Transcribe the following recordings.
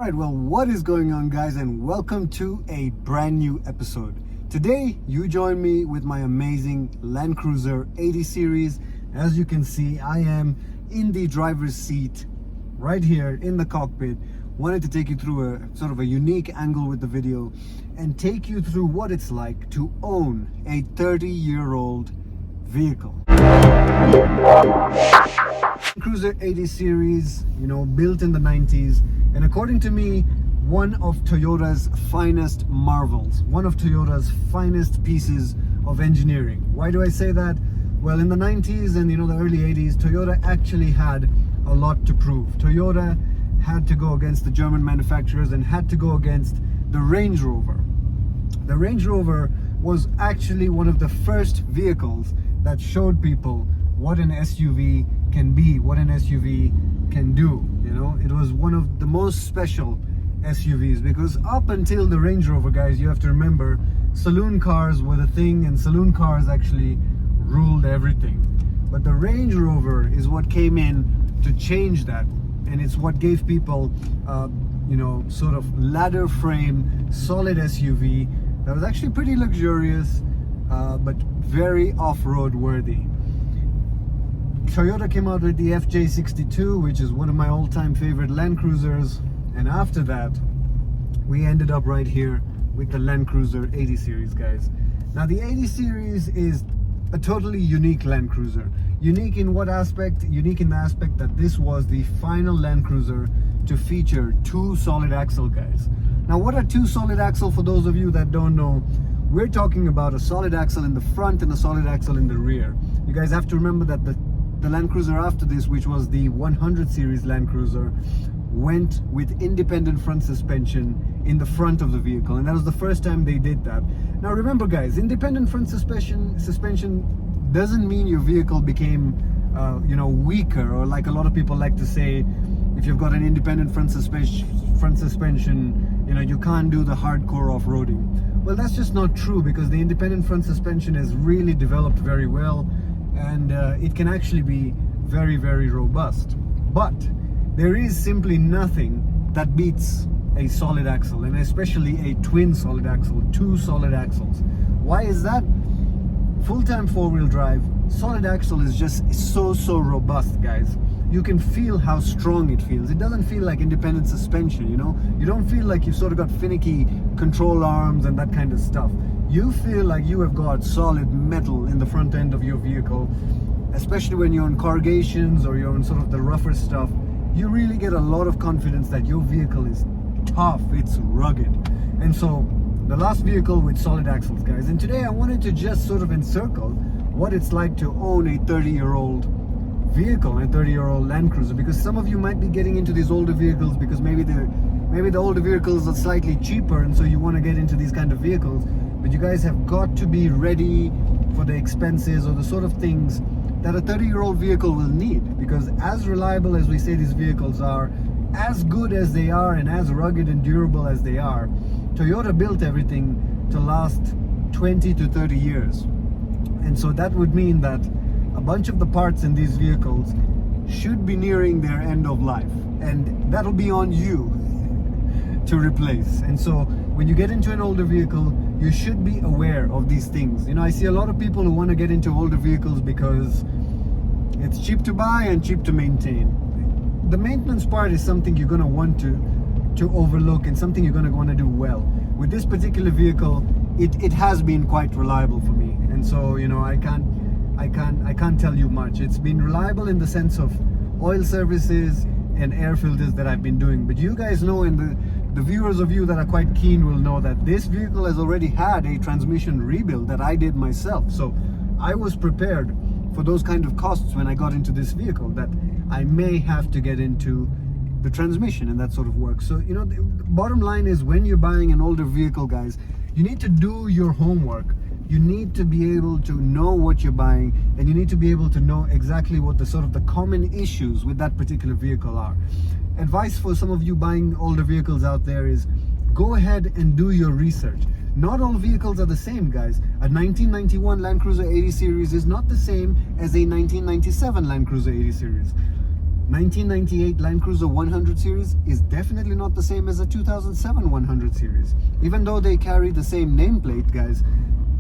Alright, well, what is going on, guys, and welcome to a brand new episode. Today, you join me with my amazing Land Cruiser 80 series. As you can see, I am in the driver's seat right here in the cockpit. Wanted to take you through a sort of a unique angle with the video and take you through what it's like to own a 30-year-old vehicle. Cruiser 80 series, built in the 90s, and according to me, one of Toyota's finest marvels, one of Toyota's finest pieces of engineering. Why do I say that? Well, in the 90s and the early 80s, Toyota actually had a lot to prove. Toyota had to go against the German manufacturers and had to go against the Range Rover. The Range Rover was actually one of the first vehicles that showed people what an SUV can be, what an SUV can do. It was one of the most special SUVs because up until the Range Rover, guys, you have to remember, saloon cars were the thing, and saloon cars actually ruled everything. But the Range Rover is what came in to change that, and it's what gave people sort of ladder frame solid SUV that was actually pretty luxurious, but very off-road worthy. Toyota came out with the FJ62, which is one of my all-time favorite Land Cruisers, and after that we ended up right here with the Land Cruiser 80 series, guys. Now the 80 series is a totally unique Land Cruiser. Unique in what aspect? Unique in the aspect that this was the final Land Cruiser to feature two solid axle, guys. Now what are two solid axle? For those of you that don't know, we're talking about a solid axle in the front and a solid axle in the rear. You guys have to remember that the Land Cruiser after this, which was the 100 series Land Cruiser, went with independent front suspension in the front of the vehicle, and that was the first time they did that. Now remember, guys, independent front suspension doesn't mean your vehicle became weaker, or like a lot of people like to say, if you've got an independent front suspension, you can't do the hardcore off-roading. Well, that's just not true, because the independent front suspension has really developed very well, and it can actually be very, very robust. But there is simply nothing that beats a solid axle, and especially a twin solid axle, two solid axles. Why is that? Full-time four-wheel drive, solid axle is just so robust, guys. You can feel how strong it feels. It doesn't feel like independent suspension, You don't feel like you've sort of got finicky control arms and that kind of stuff. You feel like you have got solid metal in the front end of your vehicle, especially when you're on corrugations or you're on sort of the rougher stuff. You really get a lot of confidence that your vehicle is tough, it's rugged. And so the last vehicle with solid axles, guys, and today I wanted to just sort of encircle what it's like to own a 30-year-old vehicle, a 30-year-old Land Cruiser, because some of you might be getting into these older vehicles because maybe the older vehicles are slightly cheaper, and so you want to get into these kind of vehicles. But you guys have got to be ready for the expenses or the sort of things that a 30-year-old vehicle will need, because as reliable as we say these vehicles are, as good as they are, and as rugged and durable as they are, Toyota built everything to last 20 to 30 years. And so that would mean that a bunch of the parts in these vehicles should be nearing their end of life, and that'll be on you to replace. And so when you get into an older vehicle, you should be aware of these things. I see a lot of people who want to get into older vehicles because it's cheap to buy and cheap to maintain. The maintenance part is something you're going to want to overlook, and something you're going to want to do well. With this particular vehicle, it has been quite reliable for me, and so I can't tell you much. It's been reliable in the sense of oil services and air filters that I've been doing. But you guys know, and the viewers of you that are quite keen will know, that this vehicle has already had a transmission rebuild that I did myself. So I was prepared for those kind of costs when I got into this vehicle, that I may have to get into the transmission and that sort of work. So the bottom line is, when you're buying an older vehicle, guys, you need to do your homework. You need to be able to know what you're buying, and you need to be able to know exactly what the common issues with that particular vehicle are. Advice for some of you buying older vehicles out there is, go ahead and do your research. Not all vehicles are the same, guys. A 1991 Land Cruiser 80 series is not the same as a 1997 Land Cruiser 80 series. 1998 Land Cruiser 100 series is definitely not the same as a 2007 100 series. Even though they carry the same nameplate, guys,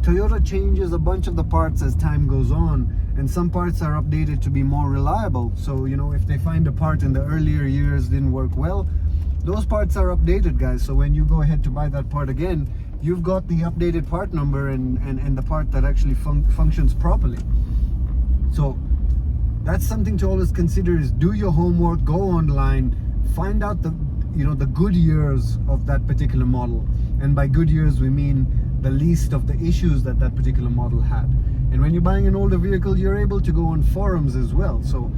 Toyota changes a bunch of the parts as time goes on, and some parts are updated to be more reliable. So, you know, if they find a part in the earlier years didn't work well, those parts are updated, guys. So when you go ahead to buy that part again, you've got the updated part number and the part that actually functions properly. So that's something to always consider, is do your homework, go online, find out the good years of that particular model. And by good years, we mean the least of the issues that particular model had. And when you're buying an older vehicle, you're able to go on forums as well. So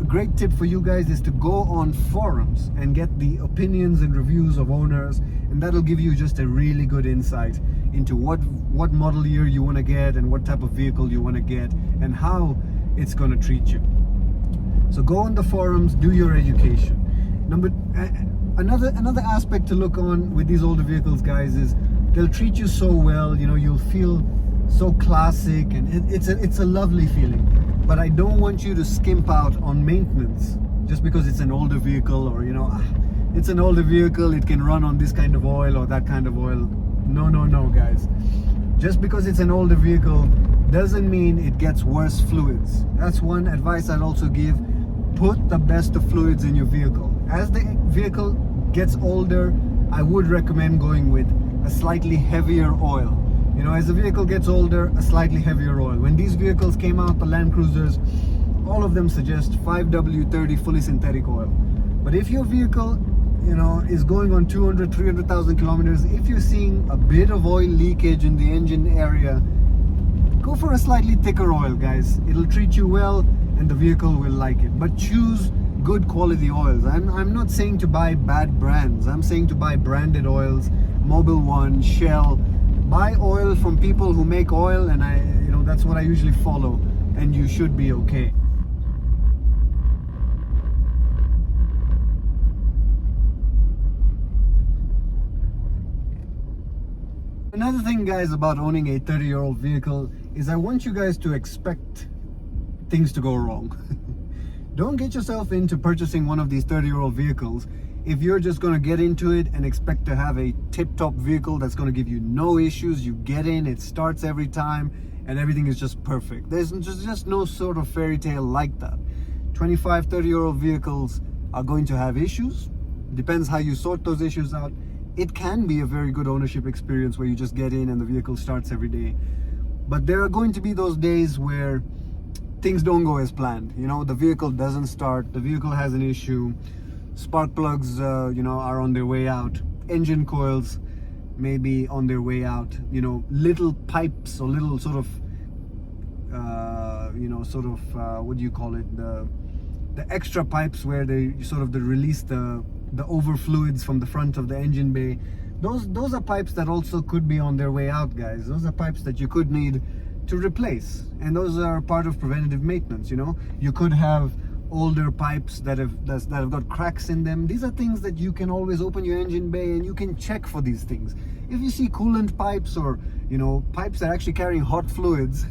a great tip for you guys is to go on forums and get the opinions and reviews of owners, and that'll give you just a really good insight into what model year you want to get and what type of vehicle you want to get and how it's going to treat you. So go on the forums, do your education. Another aspect to look on with these older vehicles, guys, is they'll treat you so well. You know, you'll feel so classic, and it's a lovely feeling. But I don't want you to skimp out on maintenance just because it's an older vehicle, or it's an older vehicle, it can run on this kind of oil or that kind of oil. No, guys. Just because it's an older vehicle doesn't mean it gets worse fluids. That's one advice I'd also give. Put the best of fluids in your vehicle. As the vehicle gets older, I would recommend going with a slightly heavier oil. You know, as the vehicle gets older, a slightly heavier oil. When these vehicles came out, the Land Cruisers, all of them suggest 5W30 fully synthetic oil. But if your vehicle, is going on 200, 300,000 kilometers, if you're seeing a bit of oil leakage in the engine area, go for a slightly thicker oil, guys. It'll treat you well and the vehicle will like it. But choose good quality oils. I'm not saying to buy bad brands. I'm saying to buy branded oils, Mobil 1, Shell. Buy oil from people who make oil, and that's what I usually follow, and you should be okay. Another thing, guys, about owning a 30-year-old vehicle is I want you guys to expect things to go wrong. Don't get yourself into purchasing one of these 30-year-old vehicles if you're just going to get into it and expect to have a tip-top vehicle that's going to give you no issues. You get in, it starts every time, and everything is just perfect. There's just no sort of fairy tale like that. 25, 30-year-old vehicles are going to have issues. Depends how you sort those issues out. It can be a very good ownership experience where you just get in and the vehicle starts every day. But there are going to be those days where things don't go as planned. The vehicle doesn't start, the vehicle has an issue, spark plugs are on their way out, engine coils may be on their way out, little pipes or little sort of what do you call it, the extra pipes where they release the over fluids from the front of the engine bay. Those are pipes that also could be on their way out, guys. Those are pipes that you could need to replace, and those are part of preventative maintenance. You could have older pipes that have got cracks in them. These are things that you can always open your engine bay and you can check for these things. If you see coolant pipes or pipes that are actually carrying hot fluids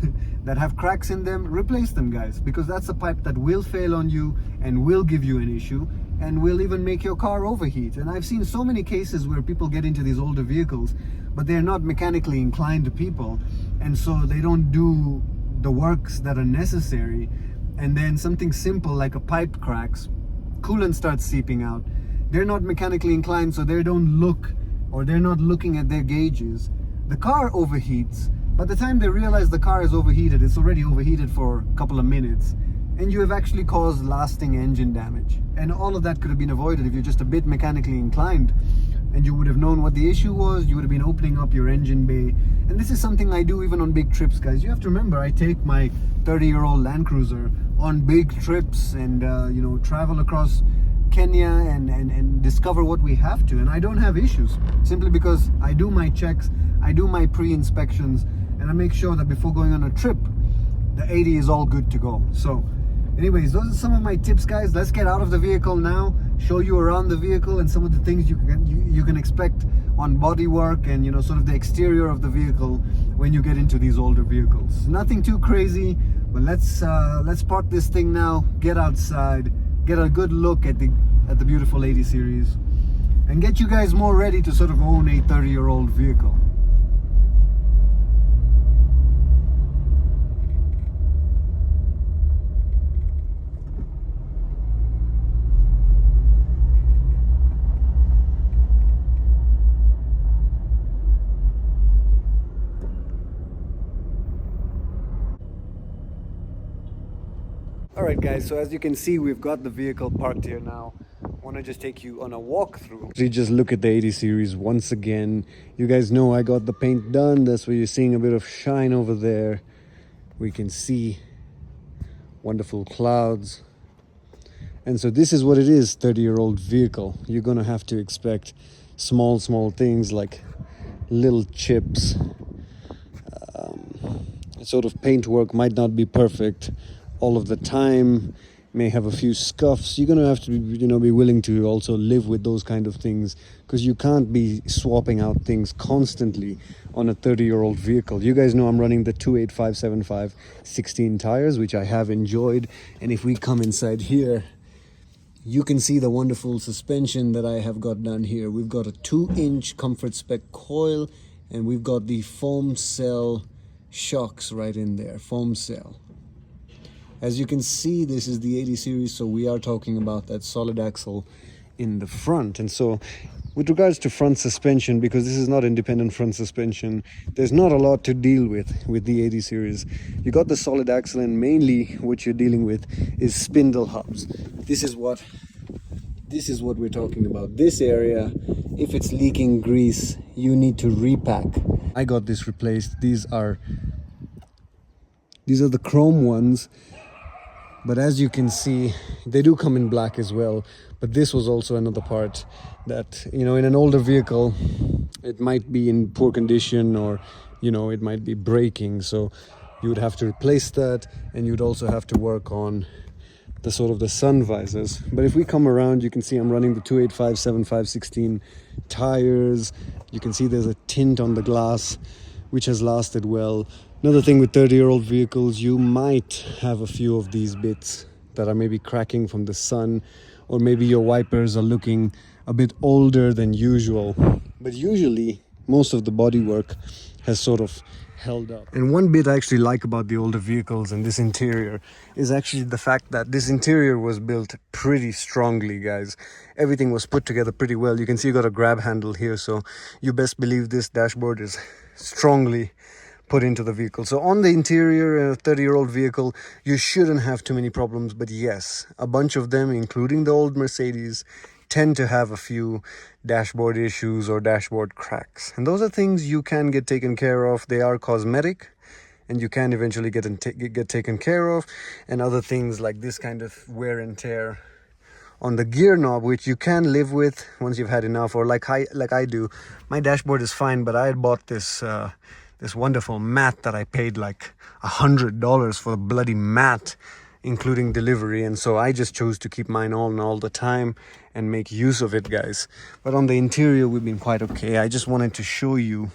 that have cracks in them, replace them, guys, because that's a pipe that will fail on you and will give you an issue and will even make your car overheat. And I've seen so many cases where people get into these older vehicles, but they're not mechanically inclined people, and so they don't do the works that are necessary, and then something simple like a pipe cracks, coolant starts seeping out. They're not mechanically inclined, so they don't look, or they're not looking at their gauges. The car overheats. By the time they realize the car is overheated, it's already overheated for a couple of minutes, and you have actually caused lasting engine damage. And all of that could have been avoided if you're just a bit mechanically inclined, and you would have known what the issue was. You would have been opening up your engine bay. And this is something I do even on big trips, guys. You have to remember, I take my 30-year-old Land Cruiser on big trips and travel across Kenya and discover what we have to, and I don't have issues simply because I do my checks, I do my pre-inspections, and I make sure that before going on a trip the 80 is all good to go. So anyways, those are some of my tips, guys. Let's get out of the vehicle now, show you around the vehicle and some of the things you can expect on bodywork and sort of the exterior of the vehicle when you get into these older vehicles. Nothing too crazy, but let's park this thing now, get outside, get a good look at the beautiful 80 series, and get you guys more ready to sort of own a 30-year-old vehicle. Alright guys, so as you can see, we've got the vehicle parked here now. I want to just take you on a walkthrough. So you just look at the 80 series once again. You guys know I got the paint done. That's why you're seeing a bit of shine over there. We can see wonderful clouds. And so this is what it is, 30-year-old vehicle. You're going to have to expect small things like little chips. Sort of paintwork might not be perfect all of the time, may have a few scuffs. You're going to have to, be willing to also live with those kind of things, because you can't be swapping out things constantly on a 30-year-old vehicle. You guys know I'm running the 285/75 16 tires, which I have enjoyed. And if we come inside here, you can see the wonderful suspension that I have got done here. We've got a 2-inch comfort spec coil, and we've got the foam cell shocks right in there, foam cell. As you can see, this is the 80 series, so we are talking about that solid axle in the front. And so with regards to front suspension, because this is not independent front suspension, there's not a lot to deal with the 80 series. You got the solid axle, and mainly what you're dealing with is spindle hubs. This is what we're talking about. This area, if it's leaking grease, you need to repack. I got this replaced. These are the chrome ones. But as you can see, they do come in black as well. But this was also another part that, in an older vehicle, it might be in poor condition, or, it might be breaking. So you would have to replace that, and you'd also have to work on the sun visors. But if we come around, you can see I'm running the 285/75 16 tires. You can see there's a tint on the glass, which has lasted well. Another thing with 30-year-old vehicles, you might have a few of these bits that are maybe cracking from the sun, or maybe your wipers are looking a bit older than usual. But usually, most of the bodywork has sort of held up. And one bit I actually like about the older vehicles and this interior is actually the fact that this interior was built pretty strongly, guys. Everything was put together pretty well. You can see you got a grab handle here, so you best believe this dashboard is strongly put into the vehicle. So on the interior, a 30-year-old vehicle, you shouldn't have too many problems. But yes, a bunch of them, including the old Mercedes, tend to have a few dashboard issues or dashboard cracks. And those are things you can get taken care of. They are cosmetic, and you can eventually get taken care of. And other things like this kind of wear and tear on the gear knob, which you can live with once you've had enough. Or like I do, my dashboard is fine, but I had bought this wonderful mat that I paid like $100 for, a bloody mat, including delivery. And so I just chose to keep mine on all the time and make use of it, guys. But on the interior, we've been quite okay. I just wanted to show you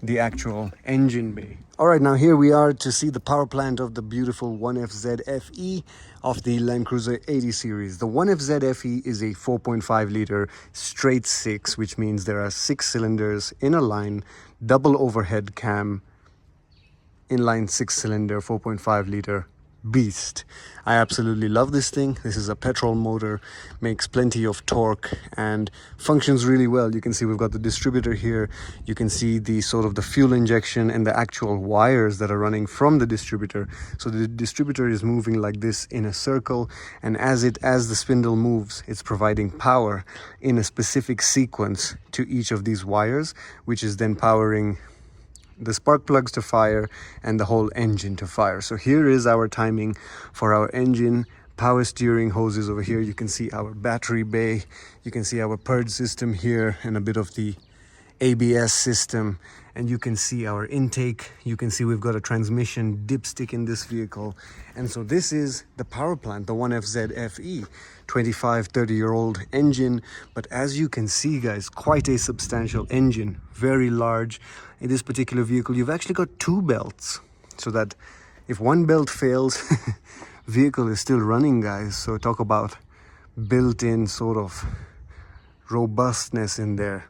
the actual engine bay. All right, now here we are to see the power plant of the beautiful 1FZ FE of the Land Cruiser 80 series. The 1FZ FE is a 4.5 liter straight 6, which means there are 6 cylinders in a line, double overhead cam, inline 6-cylinder 4.5 liter beast. I absolutely love this thing. This is a petrol motor, makes plenty of torque and functions really well. You can see we've got the distributor here. You can see the the fuel injection and the actual wires that are running from the distributor. So the distributor is moving like this in a circle, and as the spindle moves, it's providing power in a specific sequence to each of these wires, which is then powering the spark plugs to fire and the whole engine to fire. So here is our timing for our engine. Power steering hoses over here. You can see our battery bay. You can see our purge system here and a bit of the ABS system. And you can see our intake. You can see we've got a transmission dipstick in this vehicle. And so this is the power plant, the 1FZ FE, 30-year-old engine. But as you can see, guys, quite a substantial engine, very large. In this particular vehicle, you've actually got 2 belts, so that if one belt fails, vehicle is still running, guys. So talk about built-in sort of robustness in there.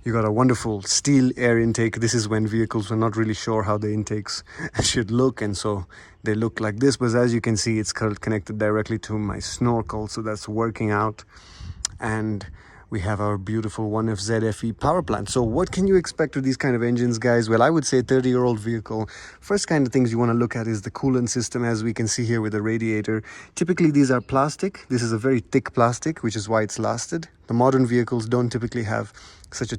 You got a wonderful steel air intake. This is when vehicles were not really sure how the intakes should look, and so they look like this. But as you can see, it's connected directly to my snorkel, so that's working out. And we have our beautiful 1FZ FE power plant. So what can you expect with these kind of engines, guys? Well, I would say 30-year-old vehicle, first kind of things you want to look at is the coolant system, as we can see here with the radiator. Typically these are plastic. This is a very thick plastic, which is why it's lasted. The modern vehicles don't typically have such a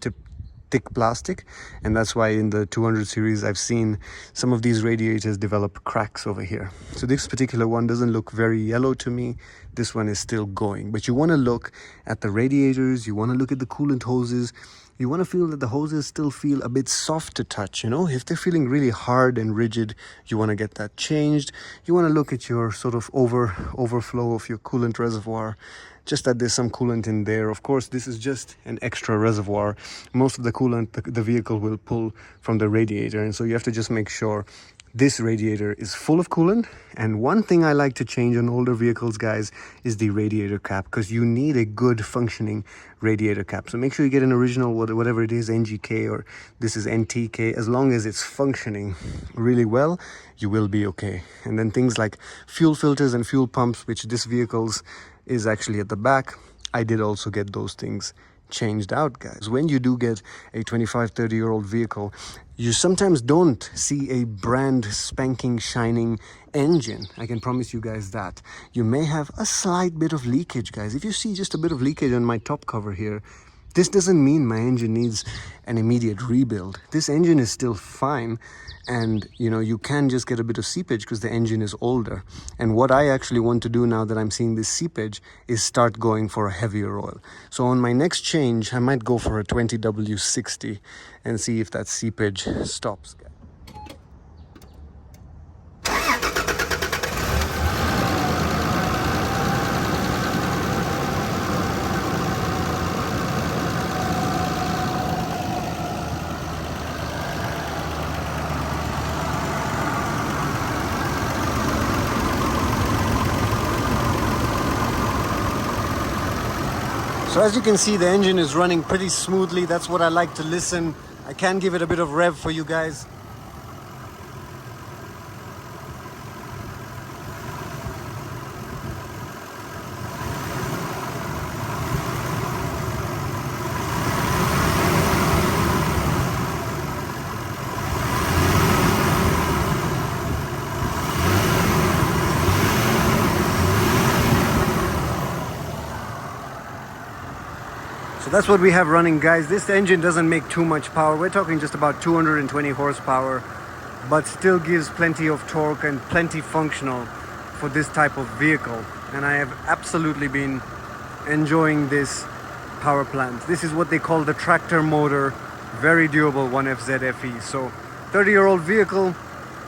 thick plastic, and that's why in the 200 series I've seen some of these radiators develop cracks over here. So this particular one doesn't look very yellow to me. This one is still going, but you want to look at the radiators, you want to look at the coolant hoses, you want to feel that the hoses still feel a bit soft to touch. You know, if they're feeling really hard and rigid, you want to get that changed. You want to look at your sort of overflow of your coolant reservoir, just that there's some coolant in there. Of course, this is just an extra reservoir. Most of the coolant the vehicle will pull from the radiator, and so you have to just make sure this radiator is full of coolant. And one thing I like to change on older vehicles, guys, is the radiator cap, because you need a good functioning radiator cap. So make sure you get an original, whatever it is, NGK or this is NTK. As long as it's functioning really well, you will be okay. And then things like fuel filters and fuel pumps, which this vehicle's is actually at the back, I did also get those things changed out, guys. When you do get a 25-30-year-old vehicle, you sometimes don't see a brand spanking shining engine. I can promise you guys that. You may have a slight bit of leakage, guys. If you see just a bit of leakage on my top cover here, this doesn't mean my engine needs an immediate rebuild. This engine is still fine, and you know, you can just get a bit of seepage because the engine is older. And what I actually want to do now that I'm seeing this seepage is start going for a heavier oil. So on my next change, I might go for a 20W60 and see if that seepage stops. So as you can see, the engine is running pretty smoothly. That's what I like to listen. I can give it a bit of rev for you guys. So that's what we have running, guys. This engine doesn't make too much power. We're talking just about 220 horsepower, but still gives plenty of torque and plenty functional for this type of vehicle. And I have absolutely been enjoying this power plant. This is what they call the tractor motor, very durable 1FZ FE. So 30-year-old vehicle,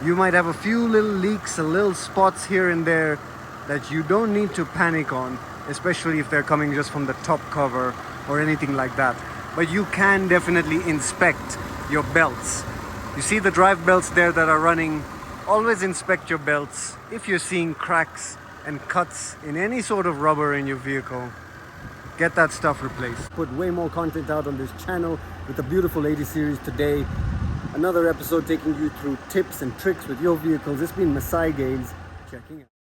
you might have a few little leaks, a little spots here and there that you don't need to panic on, especially if they're coming just from the top cover or anything like that. But you can definitely inspect your belts. You see the drive belts there that are running. Always inspect your belts. If you're seeing cracks and cuts in any sort of rubber in your vehicle, get that stuff replaced. Put way more content out on this channel with the beautiful 80 series today. Another episode taking you through tips and tricks with your vehicles. It's been Masaigainz checking out.